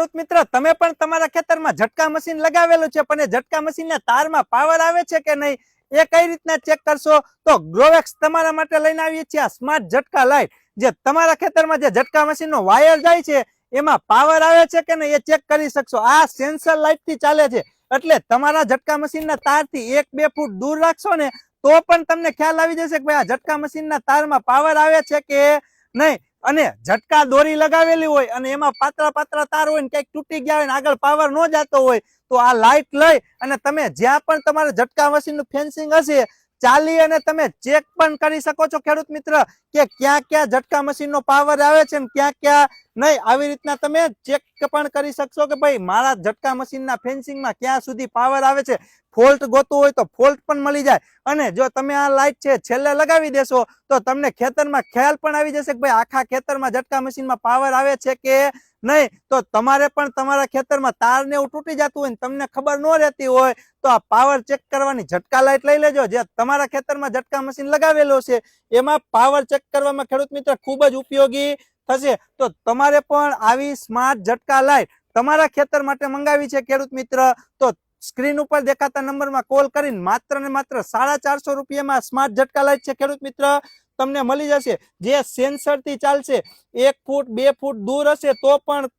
ખેડૂત મિત્ર, તમે પણ તમારા ખેતરમાં ઝટકા મશીન લગાવેલું છે, પણ એ ઝટકા મશીનના તારમાં પાવર આવે છે કે નહીં એ કઈ રીતના ચેક કરશો? તો ગ્રોવેક્સ તમારા માટે લઈને આવીએ છીએ આ સ્માર્ટ ઝટકા લાઇટ, જે તમારા ખેતરમાં જે ઝટકા મશીનનો વાયર જાય છે એમાં પાવર આવે છે કે નહીં એ ચેક કરી શકશો. આ સેન્સર લાઇટ થી ચાલે છે, એટલે તમારા ઝટકા મશીનના તારથી 1-2 ફૂટ દૂર રાખશો ને તો પણ તમને ખ્યાલ આવી જશે કે ભાઈ આ ઝટકા મશીનના તારમાં પાવર આવે છે કે નહીં. અને ઝટકા દોરી લગાવેલી હોય અને એમાં પાતળા પાતળા તાર હોય ને કંઈક તૂટી ગયા હોય ને આગળ પાવર ન જતો હોય તો આ લાઇટ લઈ અને તમે જ્યાં પણ તમારે ઝટકા મશીનનું ફેન્સિંગ હશે ચાલી અને તમે ચેક પણ કરી શકો છો ખેડૂત મિત્ર કે ક્યાં ક્યાં ઝટકા મશીનનો પાવર આવે છે ને ક્યાં ક્યાં નહીં. આવી રીતના તમે ચેક પણ કરી શકશો કે ભાઈ મારા ઝટકા મશીનના ફેન્સિંગમાં ક્યાં સુધી પાવર આવે છે. ફોલ્ટ ગોતવું હોય તો ફોલ્ટ પણ મળી જાય. અને જો તમે આ લાઇટ છે છેલ્લે લગાવી દેશો તો તમને ખેતરમાં ખ્યાલ પણ આવી જશે કે ભાઈ આખા ખેતરમાં ઝટકા મશીનમાં પાવર આવે છે કે નહીં. તો તમારે પણ તમારા ખેતરમાં તાર ને એવું તૂટી જતું હોય ને તમને ખબર ન રહેતી હોય તો આ પાવર ચેક કરવાની ઝટકા લાઇટ લઈ લેજો, જે તમારા ખેતરમાં ઝટકા મશીન લગાવેલો છે એમાં પાવર ચેક કરવામાં ખેડૂત મિત્ર ખૂબ જ ઉપયોગી થશે. તો તમારે પણ આવી સ્માર્ટ ઝટકા લાઇટ તમારા ખેતર માટે મંગાવી છે ખેડૂત મિત્ર, તો સ્ક્રીન ઉપર દેખાતા નંબરમાં કોલ કરીને માત્ર ને માત્ર 450 રૂપિયામાં સ્માર્ટ ઝટકા લાઇટ છે ખેડૂત મિત્ર તમને મળી જશે, જે સેન્સર થી ચાલશે. 1 ફૂટ 2 ફૂટ દૂર હશે તો પણ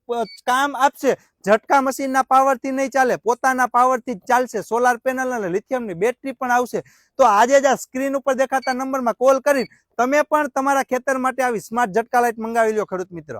કામ આપશે. ઝટકા મશીનના પાવર થી નહીં ચાલે, પોતાના પાવર થી ચાલશે. સોલાર પેનલ અને લિથિયમની બેટરી પણ આવશે. તો આજે જ આ સ્ક્રીન ઉપર દેખાતા નંબરમાં કોલ કરીને તમે પણ તમારા ખેતર માટે આવી સ્માર્ટ ઝટકા લાઇટ મંગાવી લો ખેડૂત મિત્ર.